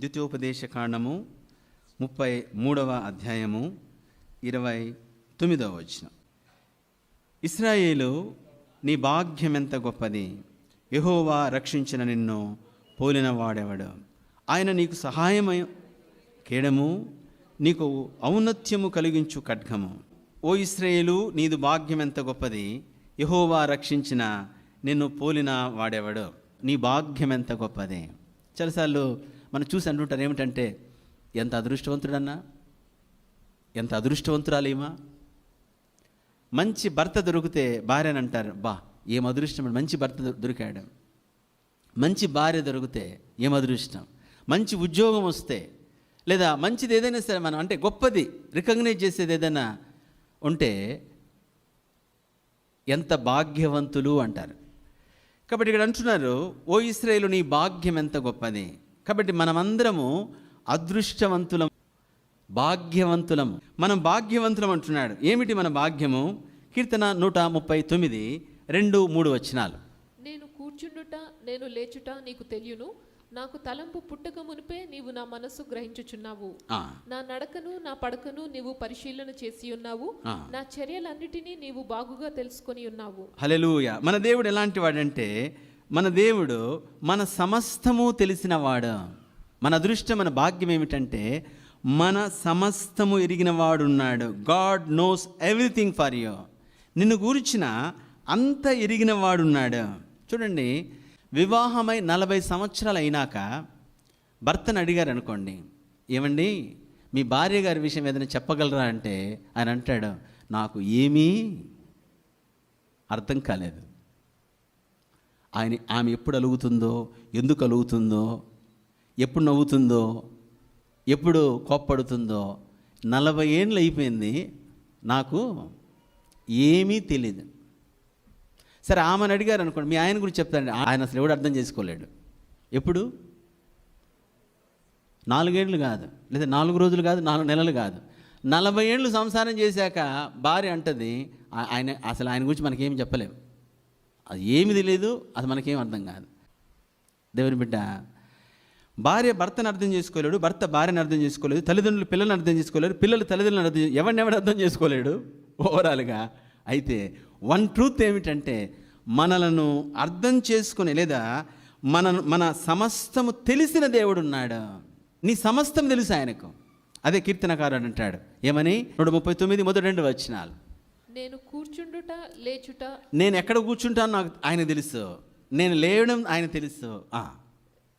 ద్వితీయోపదేశకాండము 33వ అధ్యాయము 29వ వచనం. ఇశ్రాయేలు, నీ భాగ్యం ఎంత గొప్పది! యెహోవా రక్షించిన నిన్ను పోలిన వాడెవడు? ఆయన నీకు సహాయమై కేడము, నీకు ఔన్నత్యము కలిగించు ఖడ్గము. ఓ ఇశ్రాయేలు, నీదు భాగ్యం ఎంత గొప్పది! యెహోవా రక్షించిన నిన్ను పోలిన వాడెవడు? నీ భాగ్యం ఎంత గొప్పది. చాలాసార్లు మనం చూసి అంటుంటారు ఏమిటంటే, ఎంత అదృష్టవంతుడన్నా, ఎంత అదృష్టవంతురాలేమా. మంచి భర్త దొరికితే భార్య అని అంటారు, బా ఏం అదృష్టం, మంచి భర్త దొరికాడు. మంచి భార్య దొరికితే ఏం అదృష్టం. మంచి ఉద్యోగం వస్తే, లేదా మంచిది ఏదైనా సరే మనం అంటే గొప్పది రికగ్నైజ్ చేసేది ఏదైనా ఉంటే ఎంత భాగ్యవంతులు అంటారు. కాబట్టి ఇక్కడ అంటున్నారు, ఓ ఇశ్రాయేలు, నీ భాగ్యం ఎంత గొప్పది. కాబట్టి మనమందరము అదృష్టవంతులం, భాగ్యవంతులం. మనం భాగ్యవంతులం అంటున్నాడు. ఏమిటి మన భాగ్యము? కీర్తన 139 2-3 వచనాలు. నేను కూర్చుండుట, నేను లేచుట నీకు తెలియను. నాకు తలంపు పుట్టక మునిపే నీవు నా మనస్సు గ్రహించుచున్నావు. నా నడకను నా పడకను నీవు పరిశీలన చేసి ఉన్నావు. నా చర్యలన్నిటినీ నీవు బాగుగా తెలుసుకొని ఉన్నావు. హల్లెలూయా. మన దేవుడు ఎలాంటి వాడంటే, మన దేవుడు మన సమస్తము తెలిసిన వాడు. మన అదృష్టం, మన భాగ్యం ఏమిటంటే, మన సమస్తము ఎరిగిన వాడున్నాడు. God knows everything for you. నిన్ను గురించిన అంత ఎరిగిన వాడున్నాడు. చూడండి, వివాహమై 40 సంవత్సరాలు అయినాక భర్తను అడిగారు అనుకోండి, ఏమండి మీ భార్య గారి విషయం ఏదైనా చెప్పగలరా అంటే, ఆయన అంటాడు, నాకు ఏమీ అర్థం కాలేదు. ఆమె ఎప్పుడు అలుగుతుందో, ఎందుకు అలుగుతుందో, ఎప్పుడు నవ్వుతుందో, ఎప్పుడు కోప్పడుతుందో, 40 ఏళ్ళు అయిపోయింది, నాకు ఏమీ తెలీదు. సరే, ఆమెను అడిగారు అనుకోండి, మీ ఆయన గురించి చెప్తారండి, ఆయన అసలు ఎవడు అర్థం చేసుకోలేడు. ఎప్పుడు? 4 ఏళ్ళు కాదు, లేదా 4 రోజులు కాదు, 4 నెలలు కాదు, 40 ఏళ్ళు సంసారం చేశాక భార్య అంటది, ఆయన గురించి మనకేం చెప్పలేము, అది ఏమి తెలియదు, అది మనకేం అర్థం కాదు. దేవుని బిడ్డ, భార్య భర్తను అర్థం చేసుకోలేడు, భర్త భార్యను అర్థం చేసుకోలేదు, తల్లిదండ్రులు పిల్లల్ని అర్థం చేసుకోలేరు, పిల్లలు తల్లిదండ్రులను ఎవరిని అర్థం చేసుకోలేడు ఓవరాల్గా. అయితే వన్ ట్రూత్ ఏమిటంటే, మనలను అర్థం చేసుకునే, లేదా మన సమస్తము తెలిసిన దేవుడు ఉన్నాడు. నీ సమస్తం తెలుసు ఆయనకు. అదే కీర్తనకారుడు అంటాడు, ఏమని? 139 మొదటి 2 వచనాలు. నేను కూర్చుండుట, లేచుట, నేను ఎక్కడ కూర్చుంటాను నాకు ఆయన తెలుసు, నేను లేవడం ఆయన తెలుసు,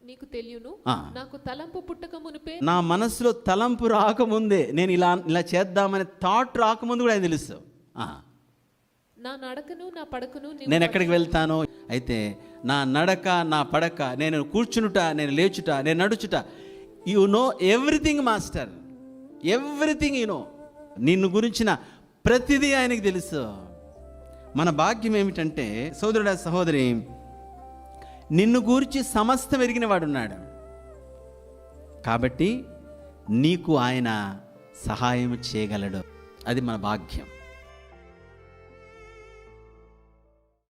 నీకు తెలియను. నాకు తలంపు పుట్టక మునిపే, నా మనసులో తలంపు రాకముందే, నేను ఇలా చేద్దామనే థాట్ రాకముందు కూడా ఆయన తెలుసు. నా నడకను నా పడకను నేను ఎక్కడికి వెళ్తానో, అయితే నా నడక నా పడక, నేను కూర్చునుట, నేను లేచుట, నేను నడుచుట, you know everything master, everything you know. నిన్ను గురించిన ప్రతిదీ ఆయనకి తెలుసు. మన భాగ్యం ఏమిటంటే, సోదరుడా సహోదరి, నిన్ను గురించి సమస్తం ఎరిగిన వాడున్నాడు. కాబట్టి నీకు ఆయన సహాయం చేయగలడు. అది మన భాగ్యం.